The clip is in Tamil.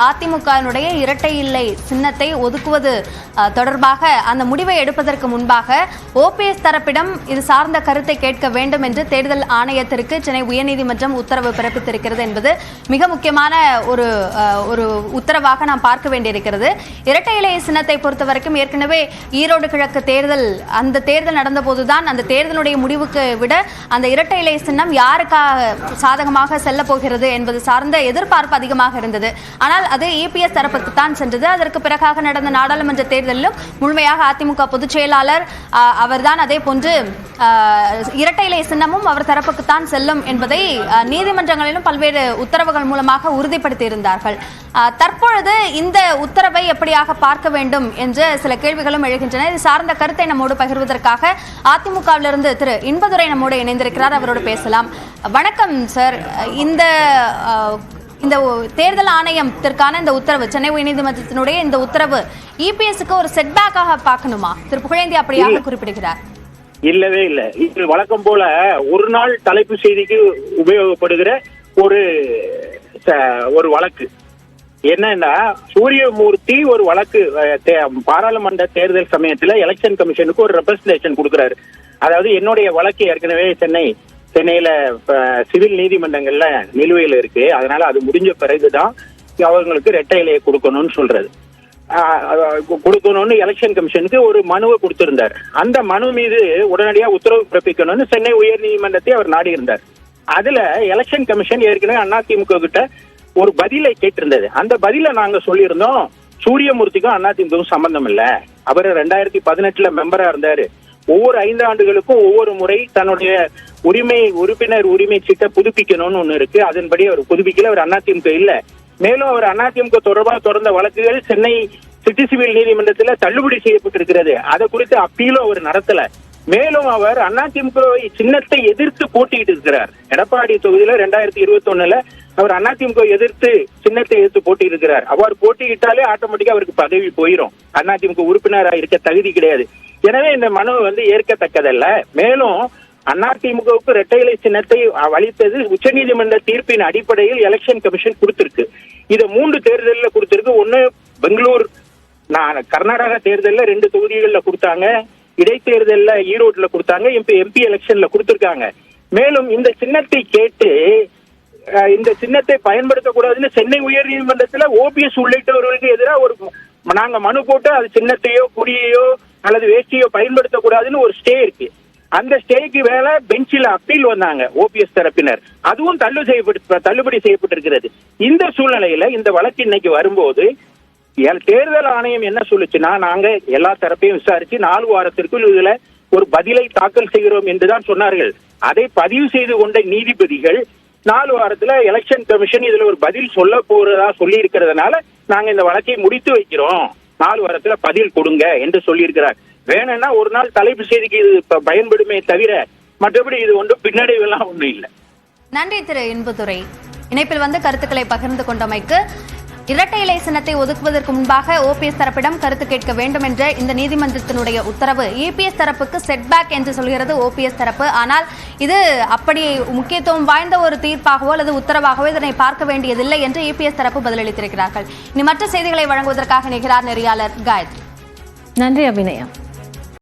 அதிமுகவினுடைய இரட்டை இலை சின்னத்தை ஒதுக்குவது தொடர்பாக அந்த முடிவை எடுப்பதற்கு முன்பாக ஓபிஎஸ் தரப்பிடம் இது சார்ந்த கருத்தை கேட்க வேண்டும் என்று தேர்தல் ஆணையத்திற்கு சென்னை உயர்நீதிமன்றம் உத்தரவு பிறப்பித்திருக்கிறது என்பது மிக முக்கியமான ஒரு உத்தரவாக நாம் பார்க்க வேண்டியிருக்கிறது. இரட்டை இலை சின்னத்தை பொறுத்தவரைக்கும் ஏற்கனவே ஈரோடு கிழக்கு தேர்தல் அந்த தேர்தல் நடந்த போதுதான் அந்த தேர்தலுடைய முடிவுக்கு விட அந்த இரட்டை இலை சின்னம் யாருக்காக சாதகமாக செல்ல போகிறது என்பது சார்ந்த எதிர்பார்ப்பு அதிகமாக இருந்தது. ஆனால் அது இபிஎஸ் தரப்புக்கு தான் சென்றது. அதற்கு பிறகாக நடந்த நாடாளுமன்ற தேர்தலிலும் முழுமையாக அதிமுக பொதுச் செயலாளர் அவர்தான் அதே போன்று இரட்டை இலை சின்னமும் அவர் தரப்புக்குத்தான் செல்லும் என்பதை நீதிமன்றங்களிலும் பல்வேறு உத்தரவுகள் மூலமாக உறுதிப்படுத்தி இருந்தார்கள். தற்பொழுது இந்த உத்தரவை எப்படியாக பார்க்க வேண்டும் என்ற சில கேள்விகளும் எழுகின்றன. இது சார்ந்த கருத்தை நம்மோடு பகிர்வதற்காக அதிமுகவிலிருந்து திரு இன்பதுரை நம்மோடு இணைந்திருக்கிறார். அவரோடு பேசலாம். வணக்கம் சார். இந்த தேர்தல் ஆணையத்திற்கான இந்த உத்தரவு, சென்னை உயர்நீதிமன்றத்தினுடைய இந்த உத்தரவு இபிஎஸ்க்கு ஒரு செட்பேக்காக பார்க்கணுமா? திரு புகழேந்தி அப்படியாக குறிப்பிடுகிறார். இல்லவே இல்ல. இது வழக்கம் போல ஒரு நாள் தலைப்பு செய்திக்கு உபயோகப்படுகிற ஒரு வழக்கு. என்னன்னா, சூரியமூர்த்தி ஒரு வழக்கு பாராளுமன்ற தேர்தல் சமயத்துல எலெக்ஷன் கமிஷனுக்கு ஒரு ரெப்ரசன்டேஷன் கொடுக்கிறாரு. அதாவது என்னுடைய வழக்கு ஏற்கனவே சென்னையில சிவில் நீதிமன்றங்கள்ல நிலுவையில் இருக்கு, அதனால அது முடிஞ்ச பிறகுதான் அவங்களுக்கு இரட்டை இலையை கொடுக்கணும்னு சொல்றது. கொடுக்கணும்னு எலெக்ஷன் கமிஷனுக்கு ஒரு மனுவை கொடுத்திருந்தார். அந்த மனு மீது உடனடியாக உத்தரவு பிறப்பிக்கணும்னு சென்னை உயர் நீதிமன்றத்தை அவர் நாடி இருந்தார். அதுல எலெக்ஷன் கமிஷன் ஏற்கனவே அதிமுக கிட்ட ஒரு பதிலை கேட்டிருந்தது. அந்த பதில நாங்க சொல்லியிருந்தோம், சூரியமூர்த்திக்கும் அதிமுகவும் சம்பந்தம் இல்ல, அவர் 2018 மெம்பரா இருந்தாரு. ஒவ்வொரு 5 ஆண்டுகளுக்கும் ஒவ்வொரு முறை தன்னுடைய உறுப்பினர் உரிமை சீட்டை புதுப்பிக்கணும்னு ஒண்ணு இருக்கு. அதன்படி அவர் புதுப்பிக்கல, அவர் அதிமுக இல்ல. மேலும் அவர் அதிமுக தொடர்பாக தொடர்ந்த வழக்குகள் சென்னை சிட்டி சிவில் நீதிமன்றத்துல தள்ளுபடி செய்யப்பட்டிருக்கிறது. அதை குறித்து அப்பீலும் அவர் நடத்தல. மேலும் அவர் அதிமுக சின்னத்தை எதிர்த்து போட்டியிட்டு இருக்கிறார். எடப்பாடி தொகுதியில 2021 அவர் அதிமுக எதிர்த்து சின்னத்தை எதிர்த்து போட்டியிருக்கிறார். அவர் போட்டியிட்டாலே ஆட்டோமேட்டிக்கா அவருக்கு பதவி போயிடும். அதிமுக உறுப்பினராக இருக்க தகுதி கிடையாது. எனவே இந்த மனு ஏற்கத்தக்கதல்ல. மேலும் அதிமுகவுக்கு இரட்டை இலை சின்னத்தை அளித்தது உச்சநீதிமன்ற தீர்ப்பின் அடிப்படையில் எலெக்ஷன் கமிஷன் கொடுத்திருக்கு. இதை 3 தேர்தலில் கொடுத்திருக்கு. ஒன்னு பெங்களூர் கர்நாடகா தேர்தலில் 2 தொகுதிகளில் கொடுத்தாங்க, இடைத்தேர்தலில் ஈரோடுல கொடுத்தாங்க, எம்பி எலெக்ஷன்ல கொடுத்திருக்காங்க. மேலும் இந்த சின்னத்தை கேட்டு இந்த சின்னத்தை பயன்படுத்தக்கூடாதுன்னு சென்னை உயர் நீதிமன்றத்தில் ஓபிஎஸ் உள்ளிட்டவர்களுக்கு எதிராக நாங்க மனு போட்டு அது சின்னத்தையோ கொடியையோ அல்லது வேஷ்டியோ பயன்படுத்தக்கூடாதுன்னு ஒரு ஸ்டே இருக்கு. அந்த ஸ்டேக்கு வேலை பெஞ்சில் அப்பீல் வந்தாங்க ஓபிஎஸ் தரப்பினர். அதுவும் தள்ளுபடி செய்யப்பட்டிருக்கிறது. இந்த சூழ்நிலையில இந்த வழக்கு இன்னைக்கு வரும்போது தேர்தல் ஆணையம் என்ன சொல்லுச்சுன்னா, நாங்க எல்லா தரப்பையும் விசாரிச்சு 4 வாரத்திற்குள் இதுல ஒரு பதிலை தாக்கல் செய்கிறோம் என்றுதான் சொன்னார்கள். அதை பதிவு செய்து கொண்ட நீதிபதிகள் 4 வாரத்துல எலெக்ஷன் கமிஷன் இதுல ஒரு பதில் சொல்ல போறதா சொல்லி இருக்கிறதுனால நாங்க இந்த வழக்கை முடித்து வைக்கிறோம், 4 வாரத்துல பதில் கொடுங்க என்று சொல்லி இருக்கிறார். வேணும்னா ஒரு நாள் தலைப்பு செய்திக்கு இது பயன்படுமே தவிர மற்றபடி இது ஒன்றும் பின்னடைவெல்லாம் ஒன்றும் இல்லை. நன்றி திரு இன்பதுரை. இணைப்பில் வந்து கருத்துக்களை பகிர்ந்து கொண்டமைக்கு. இரட்டை இலை சின்னத்தை ஒதுக்குவதற்கு முன்பாக ஓபிஎஸ் தரப்பிடம் கருத்து கேட்க வேண்டும் என்ற இந்த நீதிமன்றத்தினுடைய உத்தரவு இபிஎஸ் தரப்புக்கு செட்பேக் என்று சொல்கிறது ஓபிஎஸ் தரப்பு. ஆனால் இது அப்படி முக்கியத்துவம் வாய்ந்த ஒரு தீர்ப்பாகவோ அல்லது உத்தரவாகவோ இதனை பார்க்க வேண்டியதில்லை என்று இபிஎஸ் தரப்பு பதிலளித்திருக்கிறார்கள். இனி மற்ற செய்திகளை வழங்குவதற்காக நிகழார் நெறியாளர் காயத்ரி. நன்றி அபிநயா.